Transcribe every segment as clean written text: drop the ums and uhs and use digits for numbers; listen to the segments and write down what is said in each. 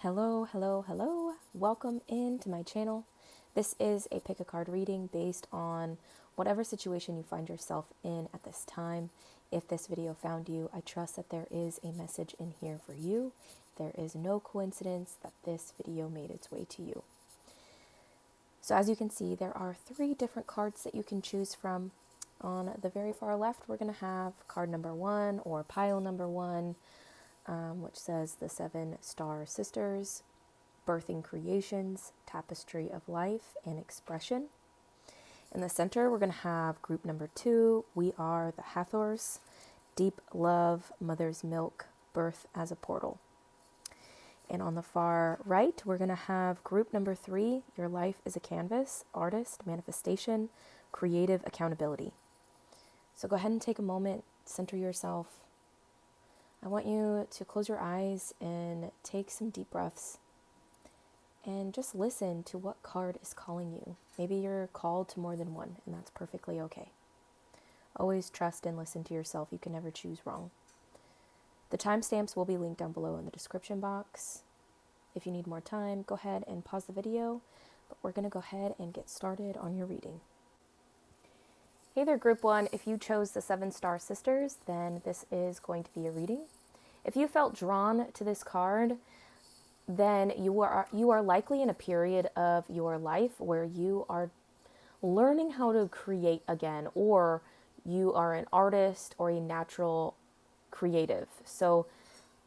Hello, hello, hello. Welcome into my channel. This is a pick a card reading based on whatever situation you find yourself in at this time. If this video found you, I trust that there is a message in here for you. There is no coincidence that this video made its way to you. So as you can see, there are 3 different cards that you can choose from. On the very far left, we're going to have card number 1 or pile number 1, which says the 7 Star Sisters, Birthing Creations, Tapestry of Life and Expression. In the center, we're going to have group number 2, We Are The Hathors, Deep Love, Mother's Milk, Birth as a Portal. And on the far right, we're going to have group number 3, Your Life is a Canvas, Artist, Manifestation, Creative Accountability. So go ahead and take a moment, center yourself. I want you to close your eyes and take some deep breaths and just listen to what card is calling you. Maybe you're called to more than one, and that's perfectly okay. Always trust and listen to yourself. You can never choose wrong. The timestamps will be linked down below in the description box. If you need more time, go ahead and pause the video, but we're going to go ahead and get started on your reading. Hey there, Group 1. If you chose the 7 Star Sisters, then this is going to be a reading. If you felt drawn to this card, then you are likely in a period of your life where you are learning how to create again, or you are an artist or a natural creative. So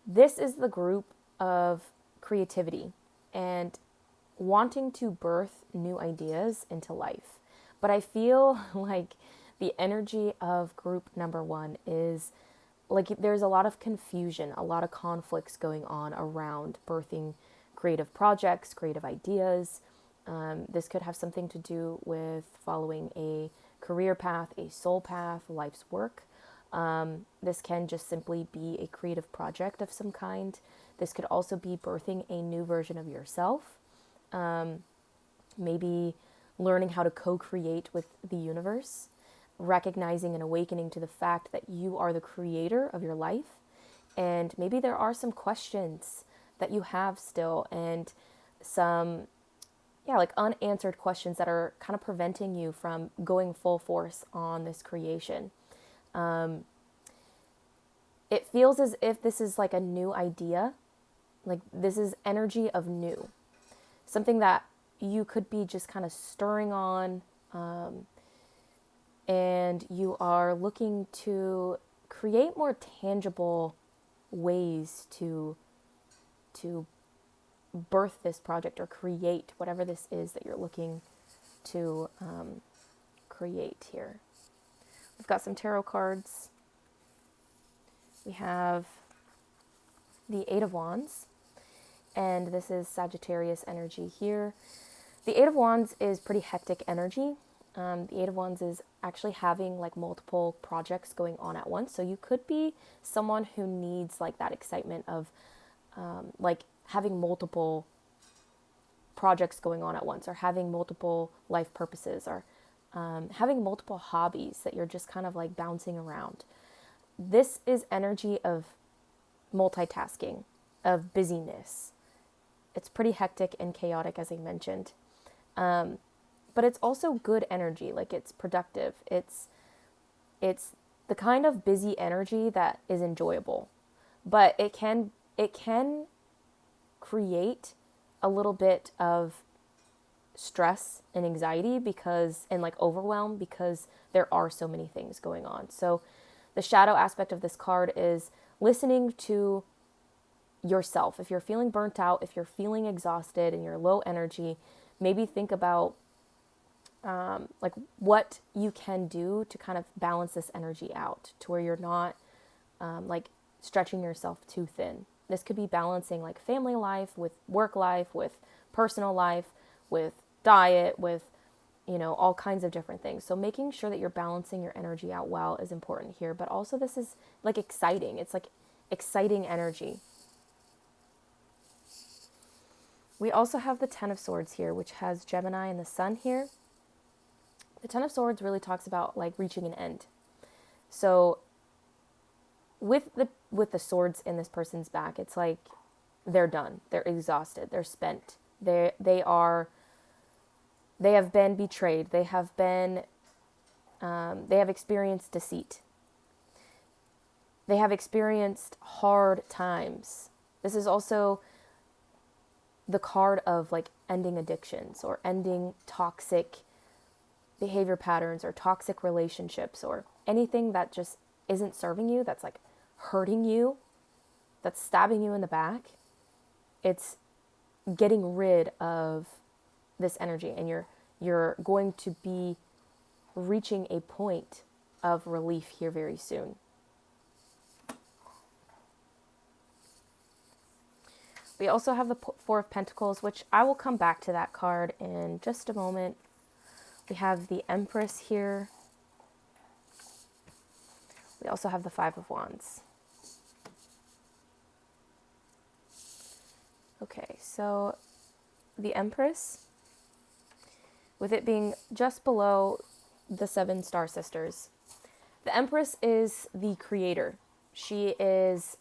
this is the group of creativity and wanting to birth new ideas into life. But I feel like the energy of group number 1 is like there's a lot of confusion, a lot of conflicts going on around birthing creative projects, creative ideas. This could have something to do with following a career path, a soul path, life's work. This can just simply be a creative project of some kind. This could also be birthing a new version of yourself. Maybe learning how to co-create with the universe, recognizing and awakening to the fact that you are the creator of your life. And maybe there are some questions that you have still and some, like unanswered questions that are kind of preventing you from going full force on this creation. It feels as if this is like a new idea, like this is energy of new, something that you could be just kind of stirring on, and you are looking to create more tangible ways to birth this project or create whatever this is that you're looking to create here. We've got some tarot cards. We have the 8 of Wands, and this is Sagittarius energy here. The 8 of Wands is pretty hectic energy. The 8 of Wands is actually having like multiple projects going on at once. So you could be someone who needs like that excitement of like having multiple projects going on at once, or having multiple life purposes, or having multiple hobbies that you're just kind of like bouncing around. This is energy of multitasking, of busyness. It's pretty hectic and chaotic, as I mentioned. But it's also good energy, like it's productive. It's the kind of busy energy that is enjoyable, but it can create a little bit of stress and anxiety and like overwhelm, because there are so many things going on. So the shadow aspect of this card is listening to yourself. If you're feeling burnt out, if you're feeling exhausted and you're low energy, maybe think about like what you can do to kind of balance this energy out to where you're not like stretching yourself too thin. This could be balancing like family life with work life, with personal life, with diet, with all kinds of different things. So making sure that you're balancing your energy out well is important here. But also this is like exciting. It's like exciting energy. We also have the 10 of Swords here, which has Gemini and the Sun here. The 10 of Swords really talks about like reaching an end. So with the swords in this person's back, it's like they're done. They're exhausted. They're spent. They have been betrayed. They have experienced deceit. They have experienced hard times. This is also the card of like ending addictions or ending toxic behavior patterns or toxic relationships or anything that just isn't serving you, that's like hurting you, that's stabbing you in the back. It's getting rid of this energy, and you're going to be reaching a point of relief here very soon. We also have the Four of Pentacles, which I will come back to that card in just a moment. We have the Empress here. We also have the Five of Wands. Okay, so the Empress, with it being just below the Seven Star Sisters, the Empress is the creator. It's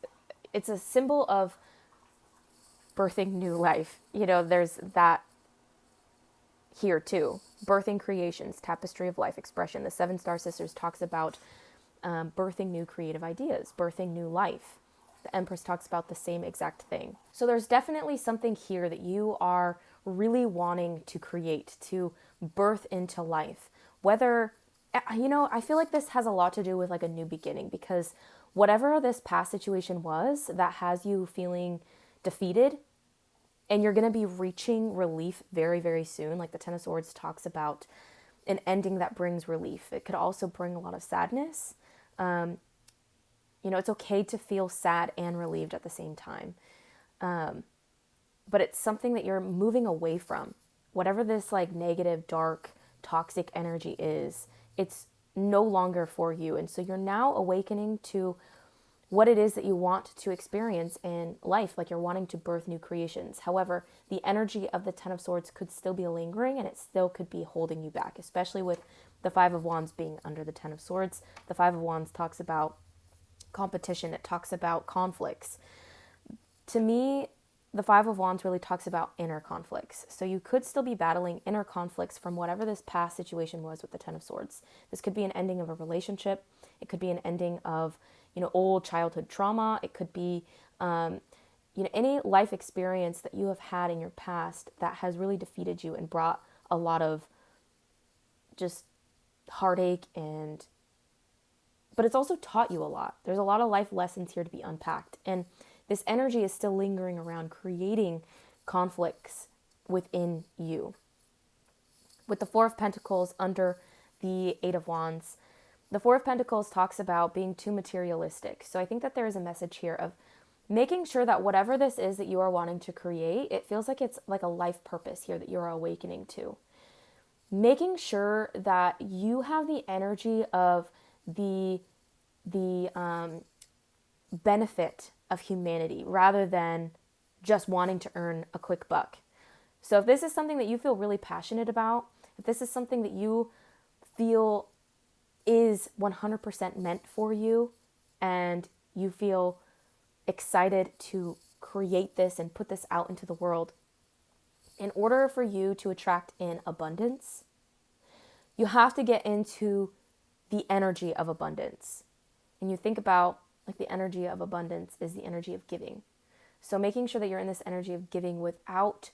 a symbol of birthing new life. You know, there's that here too. Birthing creations, tapestry of life expression. The Seven Star Sisters talks about birthing new creative ideas, birthing new life. The Empress talks about the same exact thing. So there's definitely something here that you are really wanting to create, to birth into life. Whether, you know, I feel like this has a lot to do with like a new beginning, because whatever this past situation was that has you feeling defeated, and you're going to be reaching relief very, very soon. Like the Ten of Swords talks about an ending that brings relief. It could also bring a lot of sadness. You know, it's okay to feel sad and relieved at the same time. But it's something that you're moving away from. Whatever this like negative, dark, toxic energy is, it's no longer for you. And so you're now awakening to what it is that you want to experience in life. Like you're wanting to birth new creations. However, the energy of the Ten of Swords could still be lingering, and it still could be holding you back, especially with the Five of Wands being under the Ten of Swords. The Five of Wands talks about competition. It talks about conflicts. To me, the Five of Wands really talks about inner conflicts. So you could still be battling inner conflicts from whatever this past situation was with the Ten of Swords. This could be an ending of a relationship. It could be an ending of, you know, old childhood trauma. It could be, you know, any life experience that you have had in your past that has really defeated you and brought a lot of just heartache, but it's also taught you a lot. There's a lot of life lessons here to be unpacked. And this energy is still lingering around, creating conflicts within you. With the Four of Pentacles under the Eight of Wands, the Four of Pentacles talks about being too materialistic. So I think that there is a message here of making sure that whatever this is that you are wanting to create, it feels like it's like a life purpose here that you're awakening to. Making sure that you have the energy of the benefit of humanity rather than just wanting to earn a quick buck. So if this is something that you feel really passionate about, if this is something that you feel is 100% meant for you, and you feel excited to create this and put this out into the world, in order for you to attract in abundance, you have to get into the energy of abundance. And you think about like the energy of abundance is the energy of giving. So making sure that you're in this energy of giving without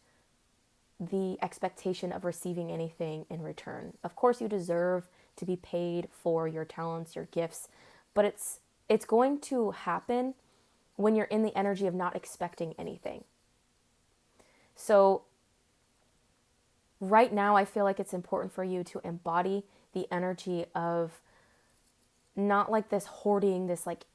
the expectation of receiving anything in return. Of course, you deserve to be paid for your talents, your gifts, but it's going to happen when you're in the energy of not expecting anything. So right now, I feel like it's important for you to embody the energy of not like this hoarding, this like,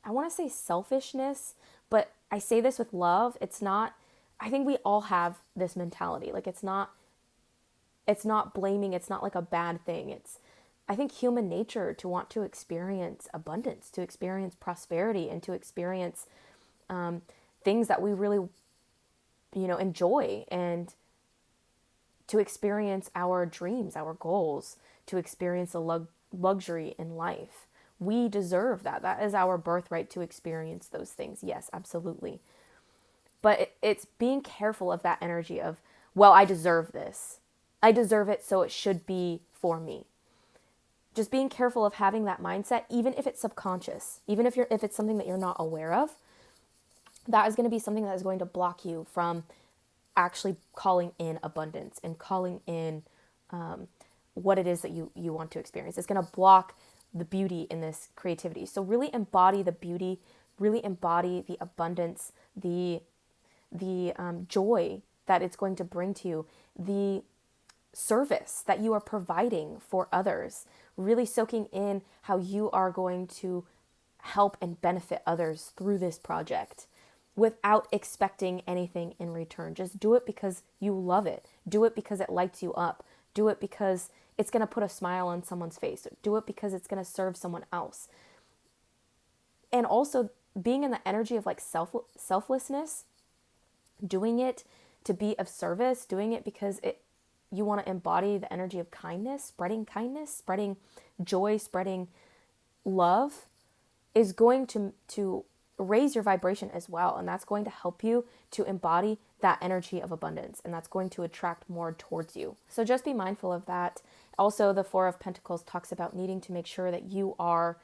I want to say selfishness, but I say this with love. It's not, I think we all have this mentality. Like it's not blaming. It's not like a bad thing. It's, I think, human nature to want to experience abundance, to experience prosperity, and to experience things that we really, you know, enjoy, and to experience our dreams, our goals, to experience a luxury in life. We deserve that. That is our birthright to experience those things. Yes, absolutely. But it's being careful of that energy of, well, I deserve this. I deserve it, so it should be for me. Just being careful of having that mindset, even if it's subconscious, even if it's something that you're not aware of, that is going to be something that is going to block you from actually calling in abundance and calling in what it is that you want to experience. It's going to block the beauty in this creativity. So really embody the beauty, really embody the abundance, the joy that it's going to bring to you, the service that you are providing for others, really soaking in how you are going to help and benefit others through this project without expecting anything in return. Just do it because you love it. Do it because it lights you up. Do it because it's going to put a smile on someone's face. Do it because it's going to serve someone else. And also being in the energy of like selflessness, doing it to be of service, doing it because you want to embody the energy of kindness, spreading joy, spreading love is going to raise your vibration as well. And that's going to help you to embody that energy of abundance. And that's going to attract more towards you. So just be mindful of that. Also, the Four of Pentacles talks about needing to make sure that you are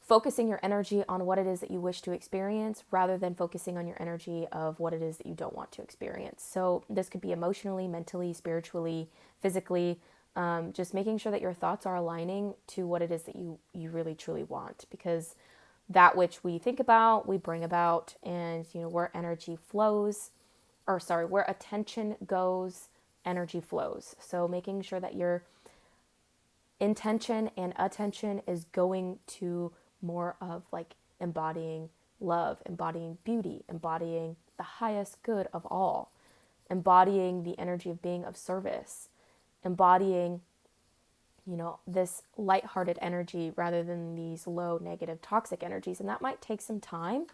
focusing your energy on what it is that you wish to experience rather than focusing on your energy of what it is that you don't want to experience. So this could be emotionally, mentally, spiritually, physically, just making sure that your thoughts are aligning to what it is that you really truly want, because that which we think about, we bring about, and where energy flows, where attention goes, energy flows. So making sure that your intention and attention is going to more of like embodying love, embodying beauty, embodying the highest good of all, embodying the energy of being of service, embodying this lighthearted energy rather than these low, negative, toxic energies. And that might take some time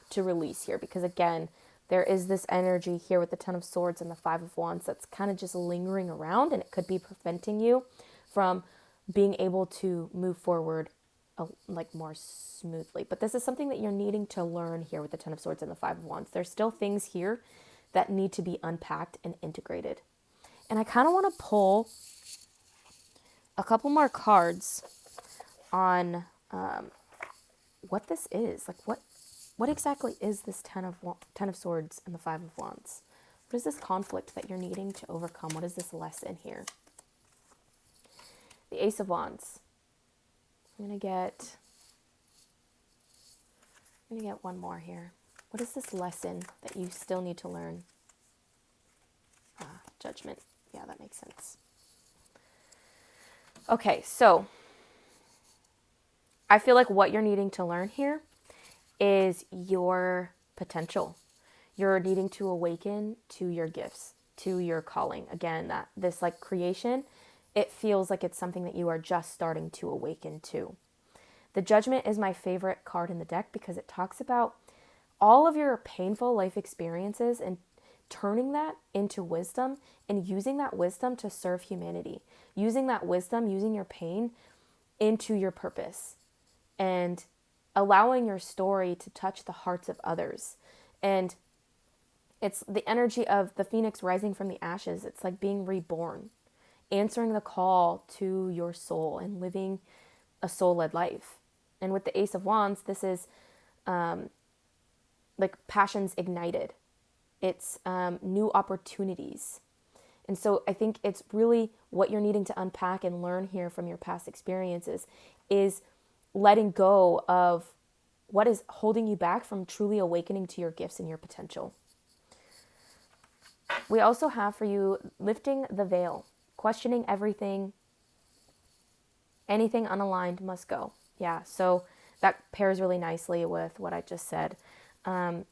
to release here because, again, there is this energy here with the Ten of Swords and the Five of Wands that's kind of just lingering around, and it could be preventing you from being able to move forward like more smoothly. But this is something that you're needing to learn here with the Ten of Swords and the Five of Wands. There's still things here that need to be unpacked and integrated. And I kind of want to pull a couple more cards on what this is. Like what exactly is this Ten of Swords and the Five of Wands? What is this conflict that you're needing to overcome? What is this lesson here? The Ace of Wands. I'm gonna get one more here. What is this lesson that you still need to learn? Judgment. Yeah, that makes sense. Okay, so I feel like what you're needing to learn here is your potential. You're needing to awaken to your gifts, to your calling. Again, that this like creation, it feels like it's something that you are just starting to awaken to. The Judgment is my favorite card in the deck because it talks about all of your painful life experiences and turning that into wisdom and using that wisdom to serve humanity. Using that wisdom, using your pain into your purpose and allowing your story to touch the hearts of others. And it's the energy of the phoenix rising from the ashes. It's like being reborn, answering the call to your soul and living a soul-led life. And with the Ace of Wands, this is like passions ignited. It's new opportunities. And so I think it's really what you're needing to unpack and learn here from your past experiences is letting go of what is holding you back from truly awakening to your gifts and your potential. We also have for you lifting the veil, questioning everything. Anything unaligned must go. Yeah, so that pairs really nicely with what I just said. And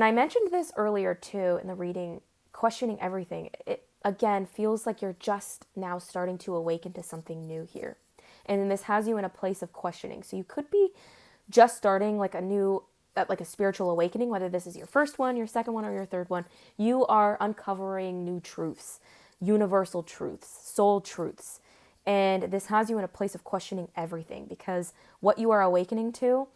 I mentioned this earlier too in the reading, questioning everything. It again feels like you're just now starting to awaken to something new here. And this has you in a place of questioning. So you could be just starting like a spiritual awakening, whether this is your first one, your second one, or your third one. You are uncovering new truths, universal truths, soul truths. And this has you in a place of questioning everything because what you are awakening to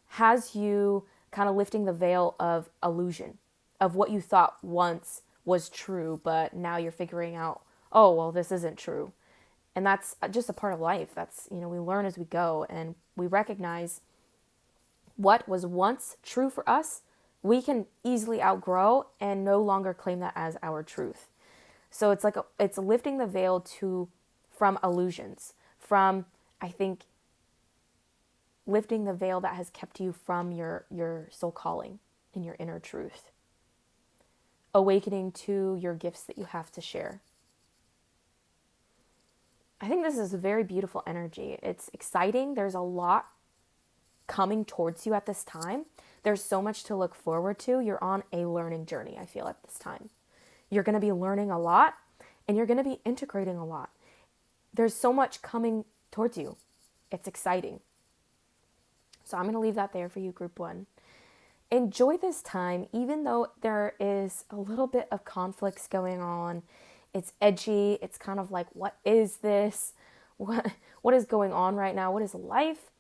has you kind of lifting the veil of illusion, of what you thought once was true, but now you're figuring out, oh, well, this isn't true. And that's just a part of life. That's, we learn as we go, and we recognize what was once true for us, we can easily outgrow and no longer claim that as our truth. So it's like it's lifting the veil from illusions, from, I think, lifting the veil that has kept you from your soul calling and your inner truth. Awakening to your gifts that you have to share. I think this is a very beautiful energy. It's exciting. There's a lot coming towards you at this time. There's so much to look forward to. You're on a learning journey, I feel, at this time. You're going to be learning a lot, and you're going to be integrating a lot. There's so much coming towards you. It's exciting. So I'm going to leave that there for you, Group 1. Enjoy this time, even though there is a little bit of conflicts going on. It's edgy. It's kind of like, what is this? What is going on right now? What is life?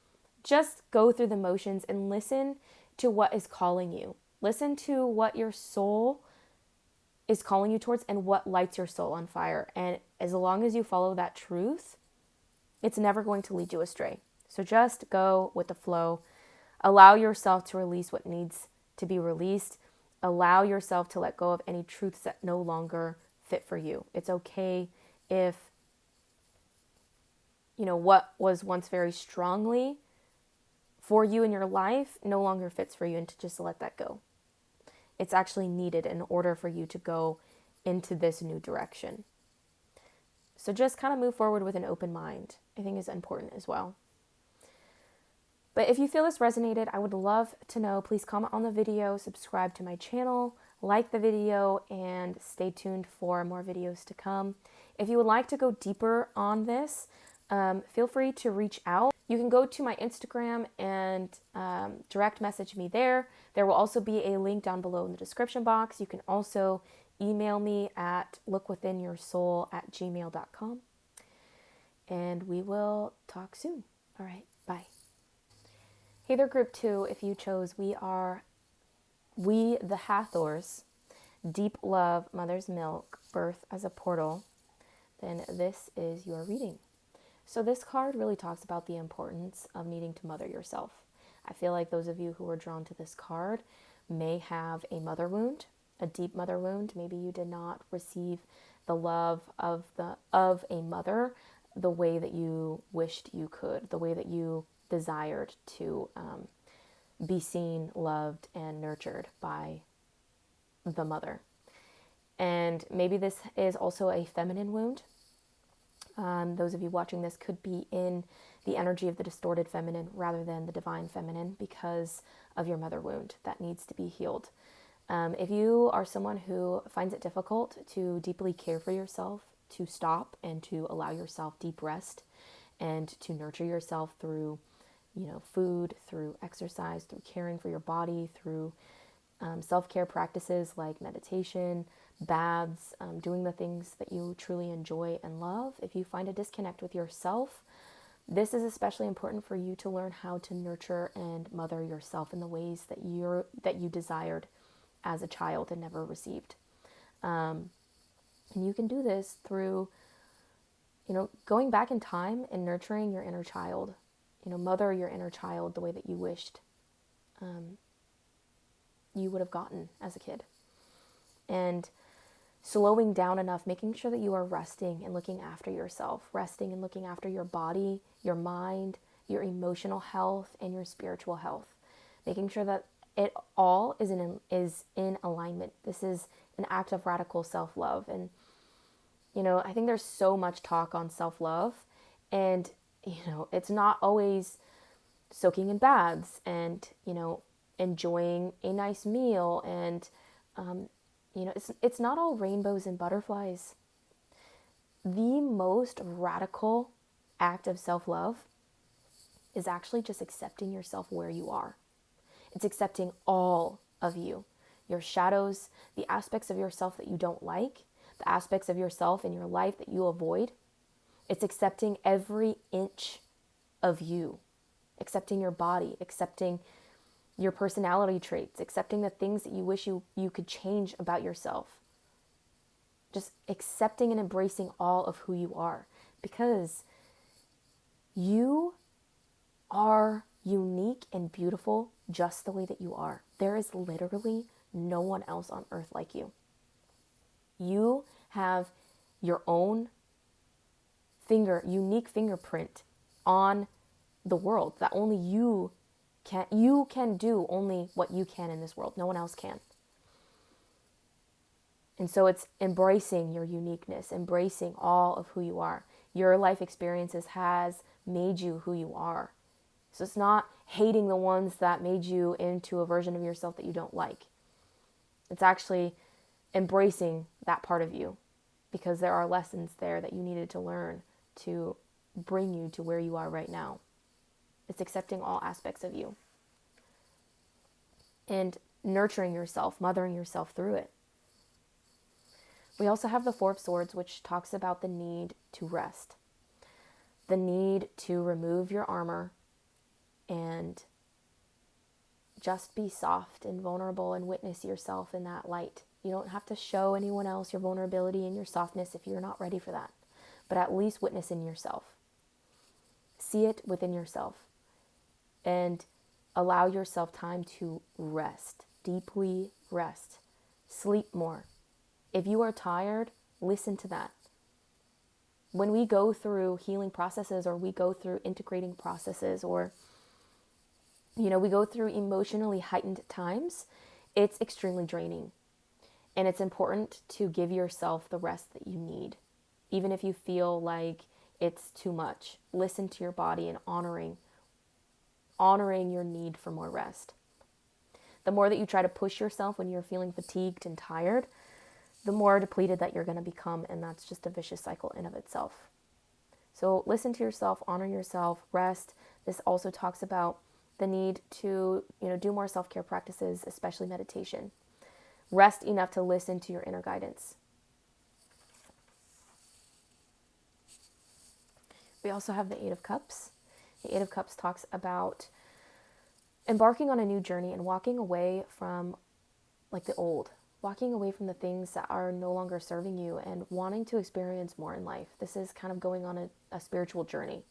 Just go through the motions and listen to what is calling you. Listen to what your soul is calling you towards and what lights your soul on fire. And as long as you follow that truth, it's never going to lead you astray. So just go with the flow. Allow yourself to release what needs to be released. Allow yourself to let go of any truths that no longer fit for you. It's okay if, what was once very strongly for you in your life no longer fits for you, and to just let that go. It's actually needed in order for you to go into this new direction. So just kind of move forward with an open mind, I think, is important as well. But if you feel this resonated, I would love to know. Please comment on the video, subscribe to my channel, like the video, and stay tuned for more videos to come. If you would like to go deeper on this, feel free to reach out. You can go to my Instagram and direct message me there. There will also be a link down below in the description box. You can also email me at lookwithinyoursoul@gmail.com. And we will talk soon. All right, bye. Hey there, Group 2. If you chose We The Hathors, Deep Love, Mother's Milk, Birth as a Portal, then this is your reading. So this card really talks about the importance of needing to mother yourself. I feel like those of you who are drawn to this card may have a mother wound, a deep mother wound. Maybe you did not receive the love of a mother the way that you wished you could, the way that you desired to be seen, loved, and nurtured by the mother. And maybe this is also a feminine wound. Those of you watching this could be in the energy of the distorted feminine rather than the divine feminine because of your mother wound that needs to be healed. If you are someone who finds it difficult to deeply care for yourself, to stop and to allow yourself deep rest and to nurture yourself through, food, through exercise, through caring for your body, through self-care practices like meditation, baths, doing the things that you truly enjoy and love. If you find a disconnect with yourself, this is especially important for you to learn how to nurture and mother yourself in the ways that you desired as a child and never received. And you can do this through, going back in time and nurturing your inner child. Mother your inner child the way that you wished you would have gotten as a kid. And slowing down enough, making sure that you are resting and looking after yourself, resting and looking after your body, your mind, your emotional health, and your spiritual health. Making sure that it all is in alignment. This is an act of radical self-love. And, I think there's so much talk on self-love, and, it's not always soaking in baths and, enjoying a nice meal and, it's not all rainbows and butterflies. The most radical act of self-love is actually just accepting yourself where you are. It's accepting all of you, your shadows, the aspects of yourself that you don't like, the aspects of yourself in your life that you avoid. It's accepting every inch of you, accepting your body, accepting your personality traits, accepting the things that you wish you could change about yourself. Just accepting and embracing all of who you are, because you are unique and beautiful just the way that you are. There is literally no one else on earth like you. You have your own unique fingerprint on the world that only you can do only what you can in this world. No one else can. And so it's embracing your uniqueness, embracing all of who you are. Your life experiences has made you who you are. So it's not hating the ones that made you into a version of yourself that you don't like. It's actually embracing that part of you, because there are lessons there that you needed to learn to bring you to where you are right now. It's accepting all aspects of you and nurturing yourself, mothering yourself through it. We also have the Four of Swords, which talks about the need to rest, the need to remove your armor and just be soft and vulnerable and witness yourself in that light. You don't have to show anyone else your vulnerability and your softness if you're not ready for that, but at least witness in yourself. See it within yourself and allow yourself time to rest, deeply rest, sleep more. If you are tired, listen to that. When we go through healing processes, or we go through integrating processes, or we go through emotionally heightened times, it's extremely draining. And it's important to give yourself the rest that you need. Even if you feel like it's too much, listen to your body and honoring your need for more rest. The more that you try to push yourself when you're feeling fatigued and tired, the more depleted that you're going to become, and that's just a vicious cycle in of itself. So listen to yourself, honor yourself, rest. This also talks about the need to, do more self-care practices, especially meditation. Rest enough to listen to your inner guidance. We also have the Eight of Cups. The Eight of Cups talks about embarking on a new journey and walking away from the old, walking away from the things that are no longer serving you and wanting to experience more in life. This is kind of going on a spiritual journey,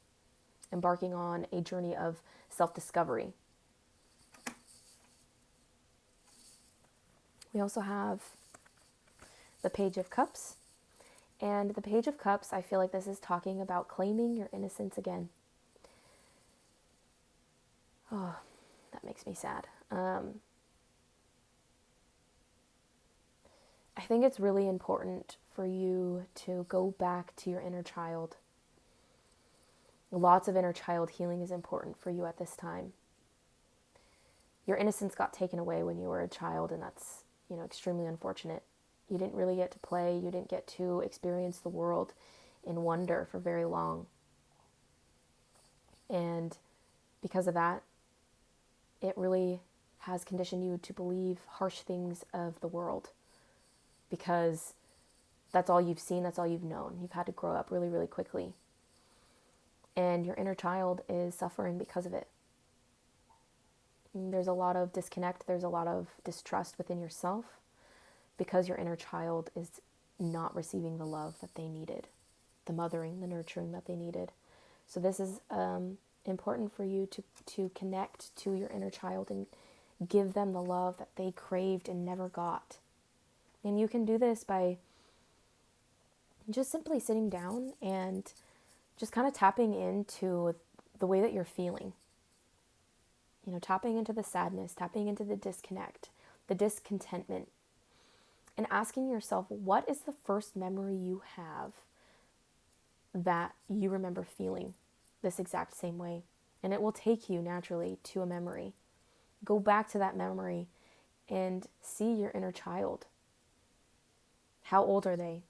embarking on a journey of self-discovery. We also have the Page of Cups. And the Page of Cups, I feel like this is talking about claiming your innocence again. Oh, that makes me sad. I think it's really important for you to go back to your inner child. Lots of inner child healing is important for you at this time. Your innocence got taken away when you were a child, and that's, extremely unfortunate. You didn't really get to play. You didn't get to experience the world in wonder for very long. And because of that, it really has conditioned you to believe harsh things of the world, because that's all you've seen, that's all you've known. You've had to grow up really, really quickly. And your inner child is suffering because of it. There's a lot of disconnect, there's a lot of distrust within yourself, because your inner child is not receiving the love that they needed, the mothering, the nurturing that they needed. So this is important for you to connect to your inner child and give them the love that they craved and never got. And you can do this by just simply sitting down and just kind of tapping into the way that you're feeling. Tapping into the sadness, tapping into the disconnect, the discontentment, and asking yourself, what is the first memory you have that you remember feeling this exact same way? And it will take you naturally to a memory. Go back to that memory and see your inner child. How old are they?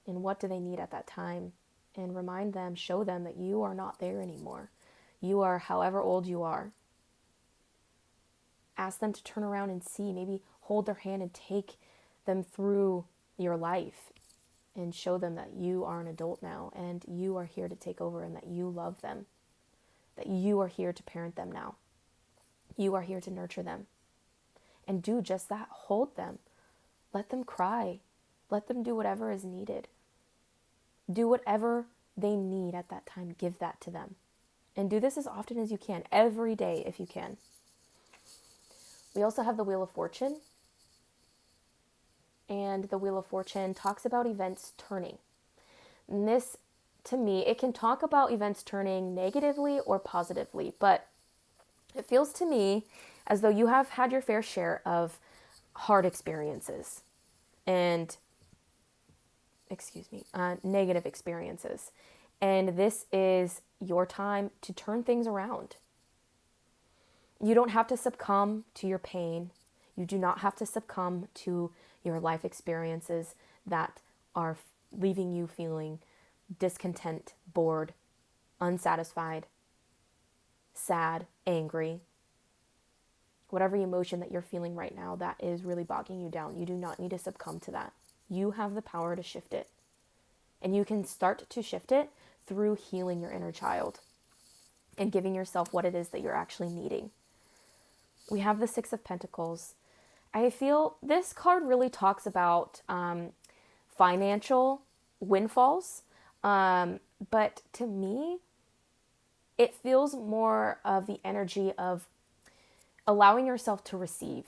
And what do they need at that time? And remind them, show them that you are not there anymore. You are however old you are. Ask them to turn around and see, maybe hold their hand and take them through your life and show them that you are an adult now and you are here to take over and that you love them, that you are here to parent them now. You are here to nurture them. And do just that. Hold them. Let them cry. Let them do whatever is needed. Do whatever they need at that time. Give that to them. And do this as often as you can, every day if you can. We also have the Wheel of Fortune. And the Wheel of Fortune talks about events turning. And this, to me, it can talk about events turning negatively or positively, but it feels to me as though you have had your fair share of hard experiences and, negative experiences. And this is your time to turn things around. You don't have to succumb to your pain. You do not have to succumb to your life experiences that are leaving you feeling discontent, bored, unsatisfied, sad, angry. Whatever emotion that you're feeling right now that is really bogging you down, you do not need to succumb to that. You have the power to shift it. And you can start to shift it through healing your inner child and giving yourself what it is that you're actually needing. We have the Six of Pentacles. I feel this card really talks about financial windfalls. But to me, it feels more of the energy of allowing yourself to receive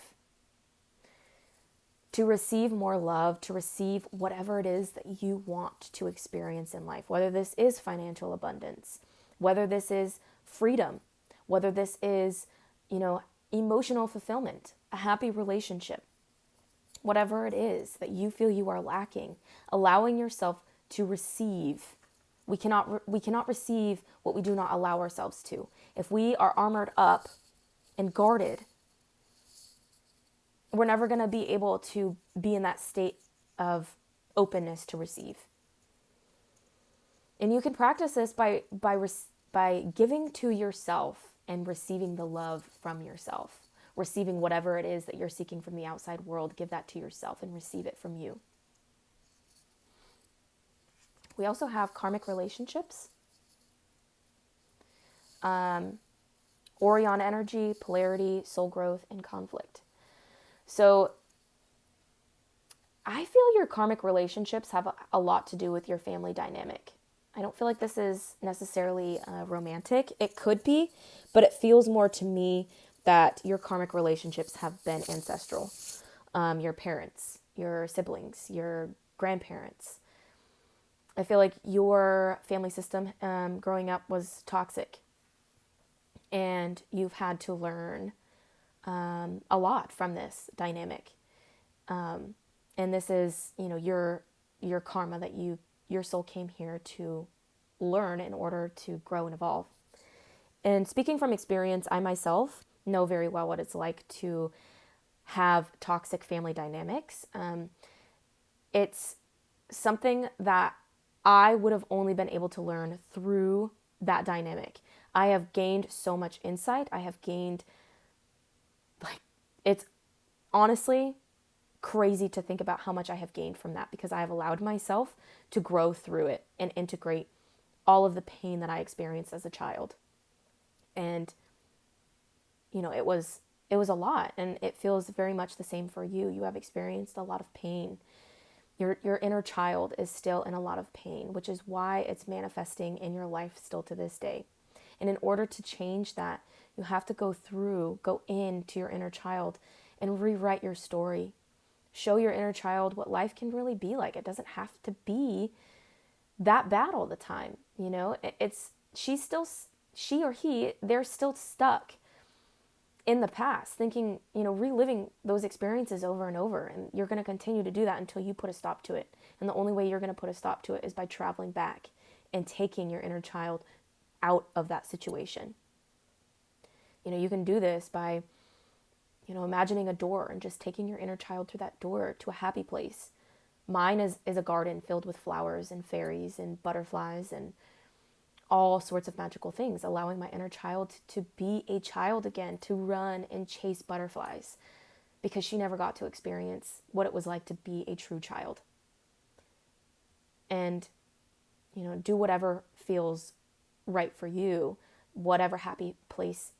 more love, to receive whatever it is that you want to experience in life, whether this is financial abundance, whether this is freedom, whether this is, emotional fulfillment, a happy relationship, whatever it is that you feel you are lacking, allowing yourself to receive. We cannot receive what we do not allow ourselves to. If we are armored up and guarded, we're never going to be able to be in that state of openness to receive. And you can practice this by giving to yourself and receiving the love from yourself. Receiving whatever it is that you're seeking from the outside world, give that to yourself and receive it from you. We also have karmic relationships, Orion energy, polarity, soul growth, and conflict. So I feel your karmic relationships have a lot to do with your family dynamic. I don't feel like this is necessarily romantic. It could be, but it feels more to me that your karmic relationships have been ancestral. Your parents, your siblings, your grandparents. I feel like your family system growing up was toxic. And you've had to learn a lot from this dynamic. And this is, your karma that your soul came here to learn in order to grow and evolve. And speaking from experience, I myself know very well what it's like to have toxic family dynamics. It's something that I would have only been able to learn through that dynamic. I have gained so much insight. I have gained, it's honestly crazy to think about how much I have gained from that, because I have allowed myself to grow through it and integrate all of the pain that I experienced as a child. And, it was a lot, and it feels very much the same for you. You have experienced a lot of pain. Your inner child is still in a lot of pain, which is why it's manifesting in your life still to this day. And in order to change that, you have to go into your inner child and rewrite your story. Show your inner child what life can really be like. It doesn't have to be that bad all the time. She or he, they're still stuck in the past, thinking, reliving those experiences over and over. And you're going to continue to do that until you put a stop to it. And the only way you're going to put a stop to it is by traveling back and taking your inner child out of that situation. You can do this by, imagining a door and just taking your inner child through that door to a happy place. Mine is a garden filled with flowers and fairies and butterflies and all sorts of magical things, allowing my inner child to be a child again, to run and chase butterflies, because she never got to experience what it was like to be a true child. And, do whatever feels right for you, whatever happy place,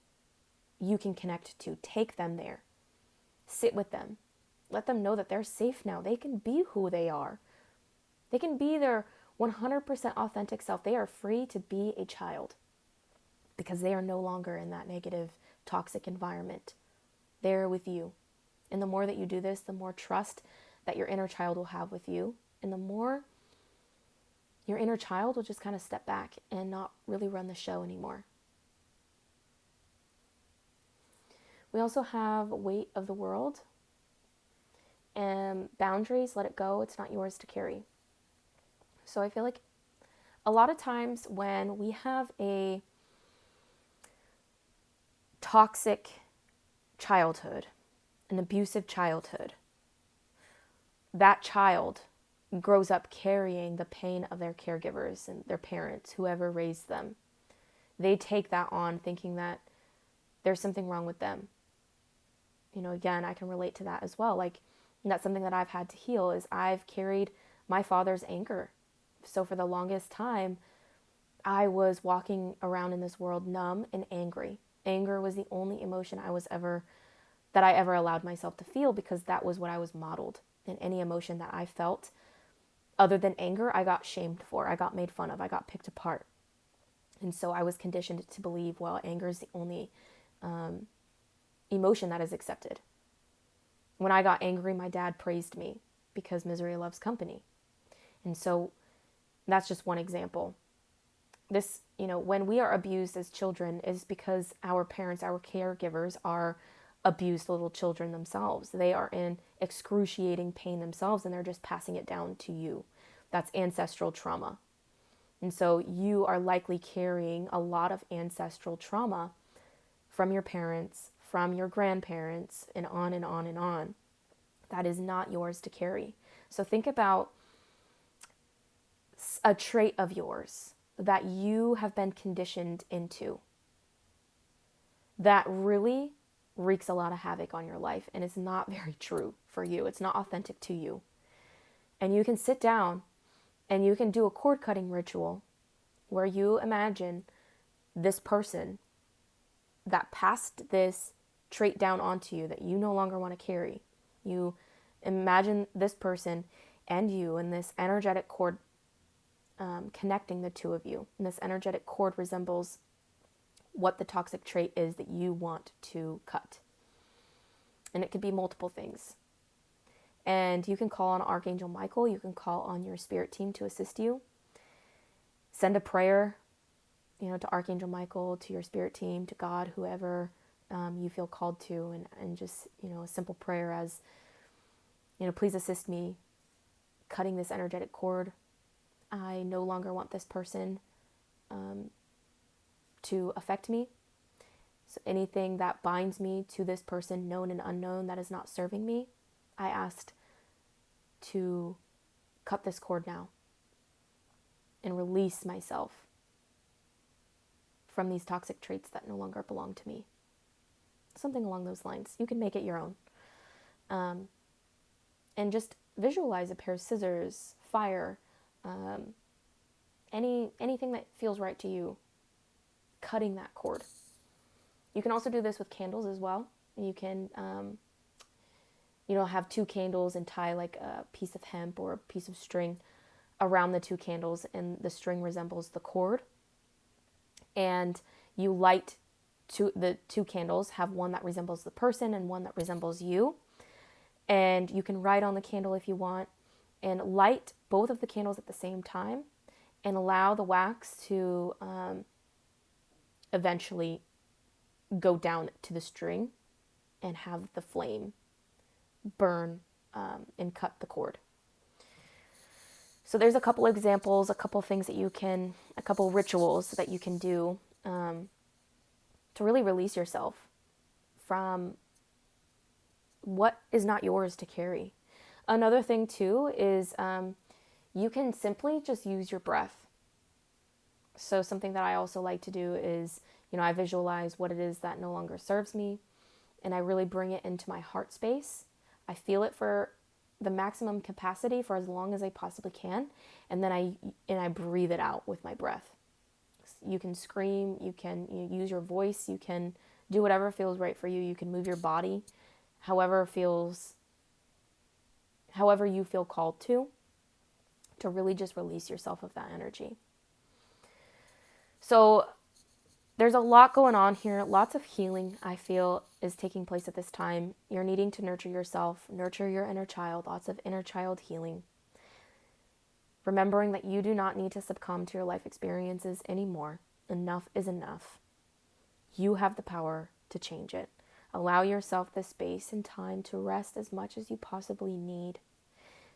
you can connect to. Take them there. Sit with them. Let them know that they're safe now. They can be who they are. They can be their 100% authentic self. They are free to be a child because they are no longer in that negative, toxic environment. They're with you. And the more that you do this, the more trust that your inner child will have with you. And the more your inner child will just kind of step back and not really run the show anymore. We also have weight of the world and boundaries. Let it go. It's not yours to carry. So I feel like a lot of times when we have a toxic childhood, an abusive childhood, that child grows up carrying the pain of their caregivers and their parents, whoever raised them. They take that on thinking that there's something wrong with them. You know, again, I can relate to that as well. Like, that's something that I've had to heal is I've carried my father's anger. So for the longest time, I was walking around in this world numb and angry. Anger was the only emotion that I ever allowed myself to feel because that was what I was modeled. And any emotion that I felt other than anger, I got shamed for. I got made fun of. I got picked apart. And so I was conditioned to believe, well, anger is the only emotion that is accepted. When I got angry, my dad praised me because misery loves company. And so that's just one example. This, when we are abused as children is because our parents, our caregivers are abused little children themselves. They are in excruciating pain themselves and they're just passing it down to you. That's ancestral trauma. And so you are likely carrying a lot of ancestral trauma from your parents, from your grandparents, and on and on and on. That is not yours to carry. So think about a trait of yours that you have been conditioned into that really wreaks a lot of havoc on your life and is not very true for you. It's not authentic to you. And you can sit down and you can do a cord cutting ritual where you imagine this person that passed this trait down onto you that you no longer want to carry. You imagine this person and you and this energetic cord connecting the two of you. And this energetic cord resembles what the toxic trait is that you want to cut. And it could be multiple things. And you can call on Archangel Michael. You can call on your spirit team to assist you. Send a prayer, to Archangel Michael, to your spirit team, to God, whoever you feel called to. And just, a simple prayer as, please assist me cutting this energetic cord. I no longer want this person to affect me. So anything that binds me to this person, known and unknown, that is not serving me, I asked to cut this cord now and release myself from these toxic traits that no longer belong to me. Something along those lines. You can make it your own. And just visualize a pair of scissors, fire, anything that feels right to you, cutting that cord. You can also do this with candles as well. You can, have 2 candles and tie like a piece of hemp or a piece of string around the 2 candles, and the string resembles the cord. And you light the 2 candles, have one that resembles the person and one that resembles you. And you can write on the candle if you want, and light both of the candles at the same time, and allow the wax to eventually go down to the string and have the flame burn and cut the cord. So there's a couple examples, a couple rituals that you can do to really release yourself from what is not yours to carry. Another thing too is you can simply just use your breath. So something that I also like to do is, I visualize what it is that no longer serves me, and I really bring it into my heart space. I feel it for the maximum capacity for as long as I possibly can, and then I breathe it out with my breath. You can scream, you can use your voice, you can Do whatever feels right for you. You can move your body however you feel called to really just release yourself of that energy. So there's a lot going on here. Lots of healing, I feel, is taking place at this time. You're needing to nurture yourself, nurture your inner child, lots of inner child healing. Remembering that you do not need to succumb to your life experiences anymore. Enough is enough. You have the power to change it. Allow yourself the space and time to rest as much as you possibly need,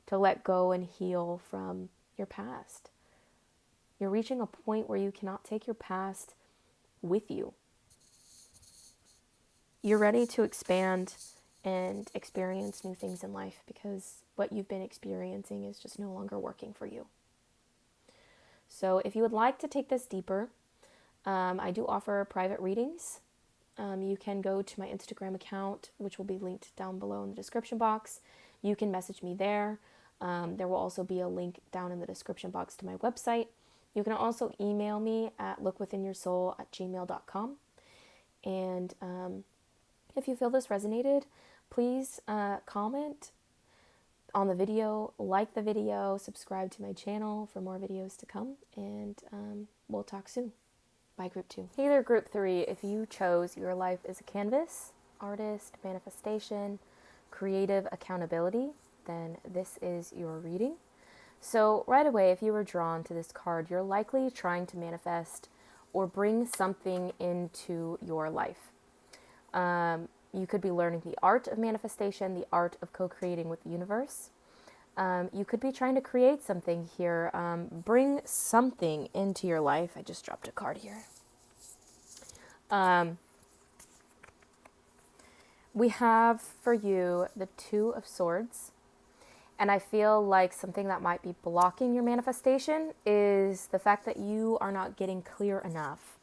to let go and heal from your past. You're reaching a point where you cannot take your past with you. You're ready to expand and experience new things in life because what you've been experiencing is just no longer working for you. So if you would like to take this deeper, I do offer private readings. You can go to my Instagram account, which will be linked down below in the description box. You can message me there. There will also be a link down in the description box to my website. You can also email me at lookwithinyoursoul@gmail.com. And if you feel this resonated, please comment on the video, like the video, subscribe to my channel for more videos to come, and we'll talk soon. Bye, Group 2. Hey there, Group 3. If you chose your life as a canvas, artist, manifestation, creative accountability, then this is your reading. So right away, if you were drawn to this card, you're likely trying to manifest or bring something into your life. You could be learning the art of manifestation, the art of co-creating with the universe. You could be trying to create something here, bring something into your life. I just dropped a card here. We have for you the Two of Swords. And I feel like something that might be blocking your manifestation is the fact that you are not getting clear enough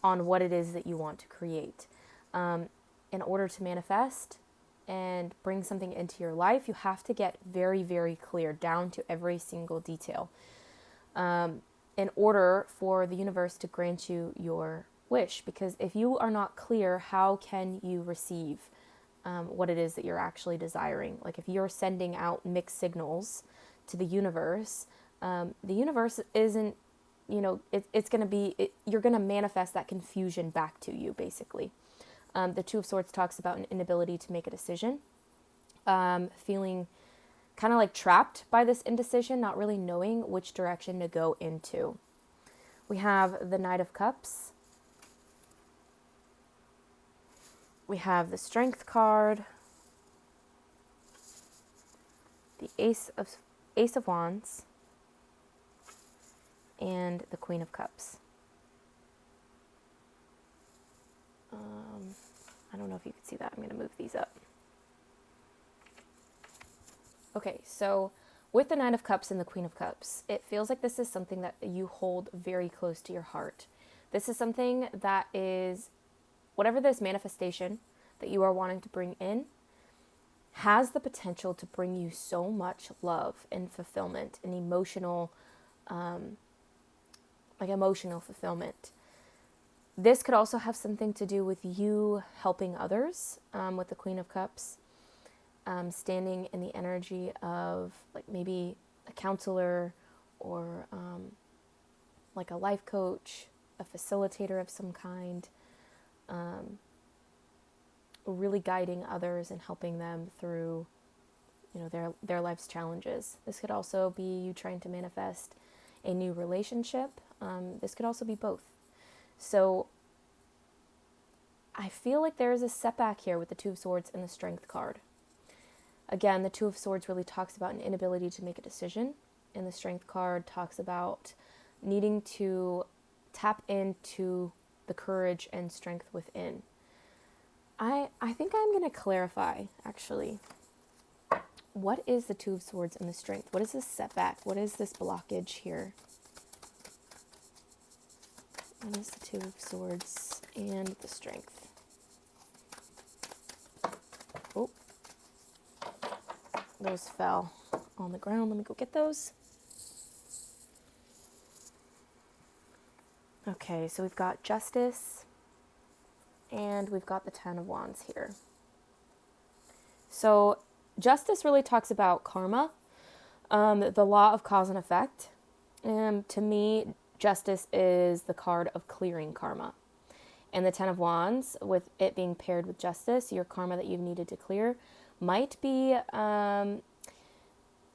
on what it is that you want to create. In order to manifest and bring something into your life, you have to get very, very clear down to every single detail in order for the universe to grant you your wish. Because if you are not clear, how can you receive what it is that you're actually desiring? Like if you're sending out mixed signals to the universe isn't, it's going to be, you're going to manifest that confusion back to you, basically. The Two of Swords talks about an inability to make a decision, feeling kind of like trapped by this indecision, not really knowing which direction to go into. We have the Knight of Cups. We have the Strength card, the Ace of Wands, and the Queen of Cups. I don't know if you can see that. I'm going to move these up. Okay, so with the Knight of Cups and the Queen of Cups, it feels like this is something that you hold very close to your heart. This is something that is, whatever this manifestation that you are wanting to bring in, has the potential to bring you so much love and fulfillment and emotional fulfillment. This could also have something to do with you helping others, with the Queen of Cups, standing in the energy of like maybe a counselor or like a life coach, a facilitator of some kind, really guiding others and helping them through, their life's challenges. This could also be you trying to manifest a new relationship. This could also be both. So I feel like there is a setback here with the Two of Swords and the Strength card. Again, the Two of Swords really talks about an inability to make a decision, and the Strength card talks about needing to tap into the courage and strength within. I think I'm going to clarify, actually. What is the Two of Swords and the Strength? What is this setback? What is this blockage here? What is the Two of Swords and the Strength? Oh, those fell on the ground. Let me go get those. Okay, so we've got Justice And we've got the Ten of Wands here. So justice really talks about karma, the law of cause and effect. And to me, justice is the card of clearing karma. And the Ten of Wands, with it being paired with justice, your karma that you've needed to clear might be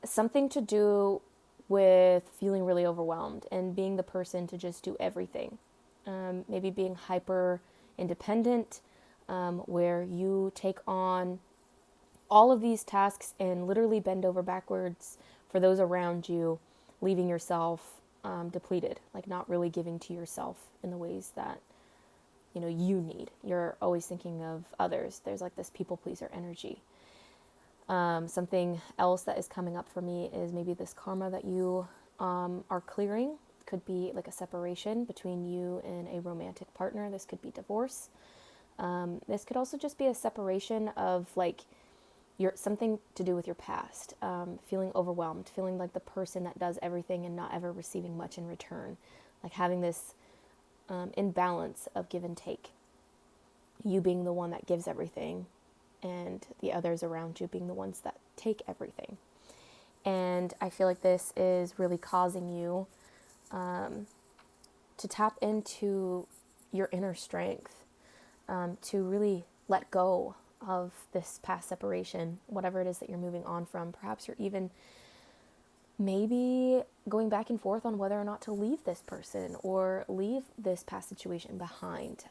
something to do with feeling really overwhelmed and being the person to just do everything. Maybe being hyper independent, where you take on all of these tasks and literally bend over backwards for those around you, leaving yourself depleted, like not really giving to yourself in the ways that you need. You're always thinking of others. There's like this people pleaser energy. Something else that is coming up for me is maybe this karma that you are clearing. Could be like a separation between you and a romantic partner. This could be divorce. This could also just be a separation of like something to do with your past, feeling overwhelmed, feeling like the person that does everything and not ever receiving much in return, like having this imbalance of give and take. You being the one that gives everything and the others around you being the ones that take everything. And I feel like this is really causing you to tap into your inner strength, to really let go of this past separation, whatever it is that you're moving on from. Perhaps you're even maybe going back and forth on whether or not to leave this person or leave this past situation behind.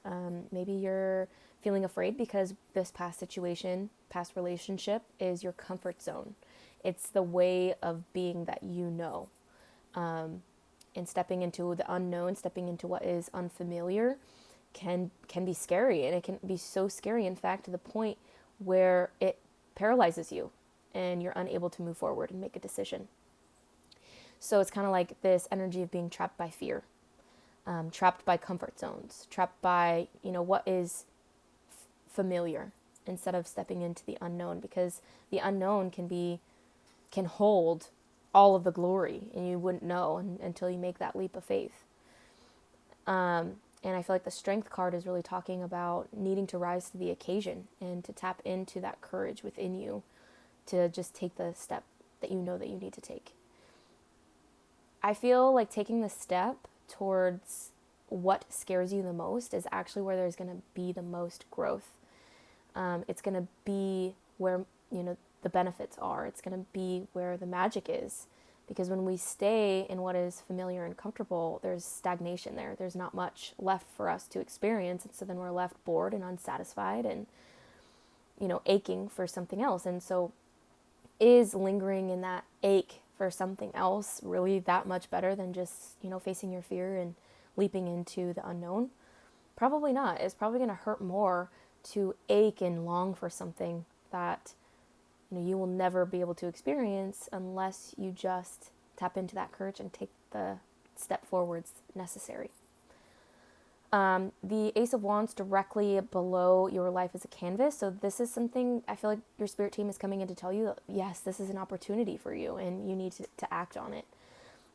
Maybe you're feeling afraid because this past situation, past relationship is your comfort zone. It's the way of being that and stepping into the unknown, stepping into what is unfamiliar can be scary, and it can be so scary, in fact, to the point where it paralyzes you and you're unable to move forward and make a decision. So it's kind of like this energy of being trapped by fear, trapped by comfort zones, trapped by, what is familiar, instead of stepping into the unknown, because the unknown can hold all of the glory, and you wouldn't know until you make that leap of faith. And I feel like the Strength card is really talking about needing to rise to the occasion and to tap into that courage within you to just take the step that you know that you need to take. I feel like taking the step towards what scares you the most is actually where there's going to be the most growth. It's going to be where, the benefits are. It's going to be where the magic is. Because when we stay in what is familiar and comfortable, there's stagnation there. There's not much left for us to experience. And so then we're left bored and unsatisfied and, aching for something else. And so is lingering in that ache for something else really that much better than just, facing your fear and leaping into the unknown? Probably not. It's probably going to hurt more to ache and long for something that you will never be able to experience unless you just tap into that courage and take the step forwards necessary. The Ace of Wands directly below your life is a canvas. So this is something I feel like your spirit team is coming in to tell you that, yes, this is an opportunity for you and you need to act on it.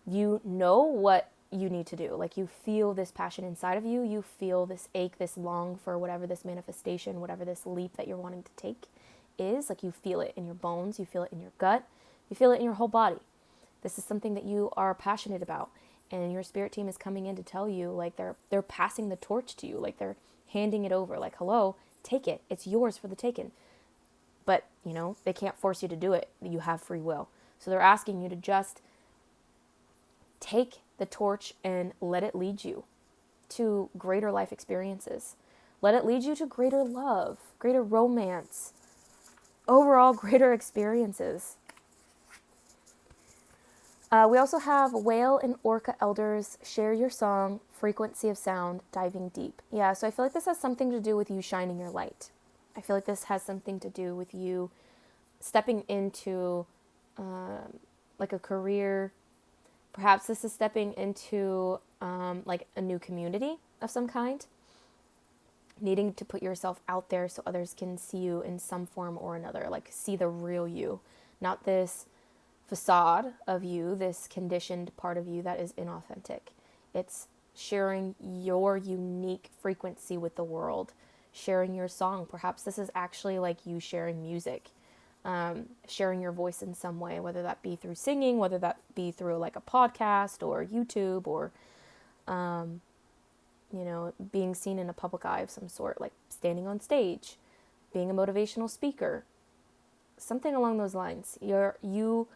You know what you need to do. Like, you feel this passion inside of you. You feel this ache, this long for whatever this manifestation, whatever this leap that you're wanting to take is. Like, you feel it in your bones, you feel it in your gut, you feel it in your whole body. This is something that you are passionate about, and your spirit team is coming in to tell you, like, they're passing the torch to you, like they're handing it over, like, hello, take it, it's yours for the taking. But they can't force you to do it. You have free will. So they're asking you to just take the torch and let it lead you to greater life experiences. Let it lead you to greater love, greater romance, overall greater experiences. We also have Whale and Orca Elders, share your song, frequency of sound, diving deep. Yeah, so I feel like this has something to do with you shining your light. I feel like this has something to do with you stepping into like a career. Perhaps this is stepping into like a new community of some kind. Needing to put yourself out there so others can see you in some form or another, like see the real you, not this facade of you, this conditioned part of you that is inauthentic. It's sharing your unique frequency with the world, sharing your song. Perhaps this is actually like you sharing music, sharing your voice in some way, whether that be through singing, whether that be through like a podcast or YouTube, or, being seen in a public eye of some sort, like standing on stage, being a motivational speaker, something along those lines. You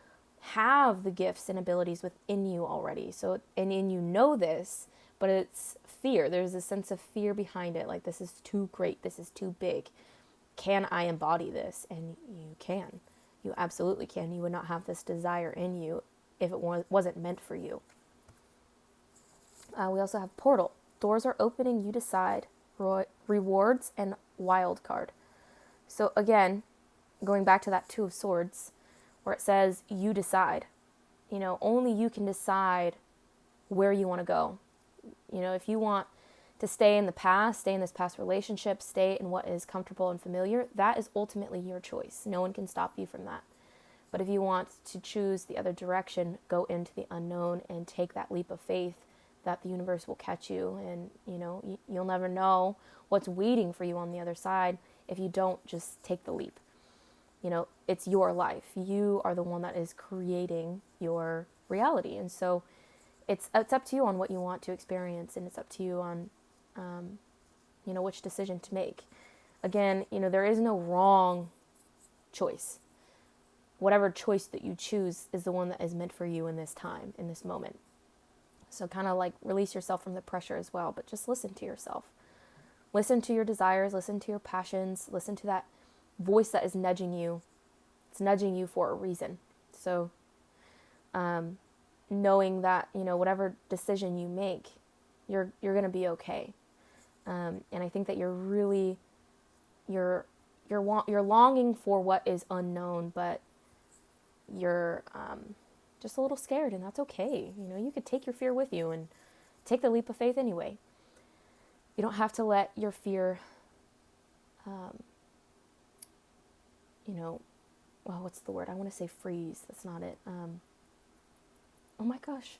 have the gifts and abilities within you already. So, and you know this, but it's fear. There's a sense of fear behind it. Like, this is too great. This is too big. Can I embody this? And you can. You absolutely can. You would not have this desire in you if it wasn't meant for you. We also have portal. Doors are opening. You decide. Rewards and wild card. So again, going back to that Two of Swords, where it says you decide. Only you can decide where you want to go. If you want to stay in the past, stay in this past relationship, stay in what is comfortable and familiar, that is ultimately your choice. No one can stop you from that. But if you want to choose the other direction, go into the unknown and take that leap of faith that the universe will catch you. And, you'll never know what's waiting for you on the other side if you don't just take the leap. It's your life. You are the one that is creating your reality. And so it's up to you on what you want to experience, and it's up to you on, which decision to make. Again, there is no wrong choice. Whatever choice that you choose is the one that is meant for you in this time, in this moment. So kind of like release yourself from the pressure as well, but just listen to yourself. Listen to your desires, listen to your passions, listen to that voice that is nudging you. It's nudging you for a reason. So, knowing that, whatever decision you make, you're going to be okay. And I think that you're longing for what is unknown, but you're just a little scared, and that's okay. You could take your fear with you and take the leap of faith anyway. You don't have to let your fear, what's the word? I want to say freeze. That's not it. Oh my gosh.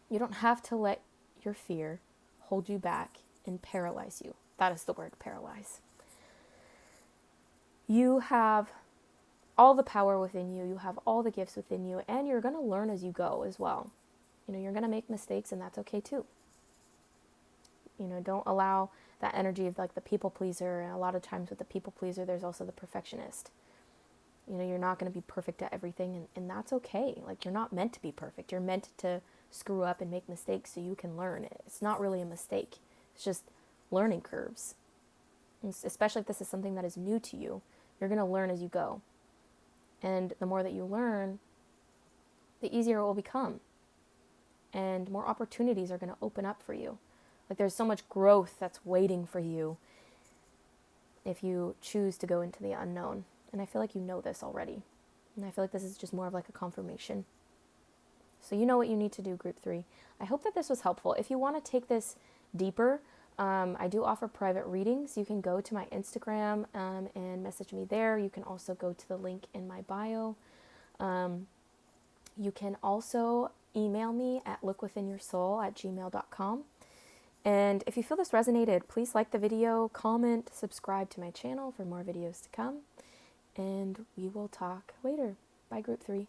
You don't have to let your fear hold you back and paralyze you. That is the word, paralyze. You have all the power within you. You have all the gifts within you, and you're going to learn as you go as well. You're going to make mistakes, and that's okay too. Don't allow that energy of like the people pleaser. And a lot of times with the people pleaser, there's also the perfectionist. You're not going to be perfect at everything, and that's okay. Like, you're not meant to be perfect. You're meant to screw up and make mistakes so you can learn. It's not really a mistake. It's just learning curves. And especially if this is something that is new to you, you're going to learn as you go. And the more that you learn, the easier it will become. And more opportunities are going to open up for you. Like, there's so much growth that's waiting for you if you choose to go into the unknown. And I feel like you know this already. And I feel like this is just more of like a confirmation. So you know what you need to do, group 3. I hope that this was helpful. If you want to take this deeper, I do offer private readings. You can go to my Instagram and message me there. You can also go to the link in my bio. You can also email me at lookwithinyoursoul@gmail.com. And if you feel this resonated, please like the video, comment, subscribe to my channel for more videos to come. And we will talk later. Bye, group 3.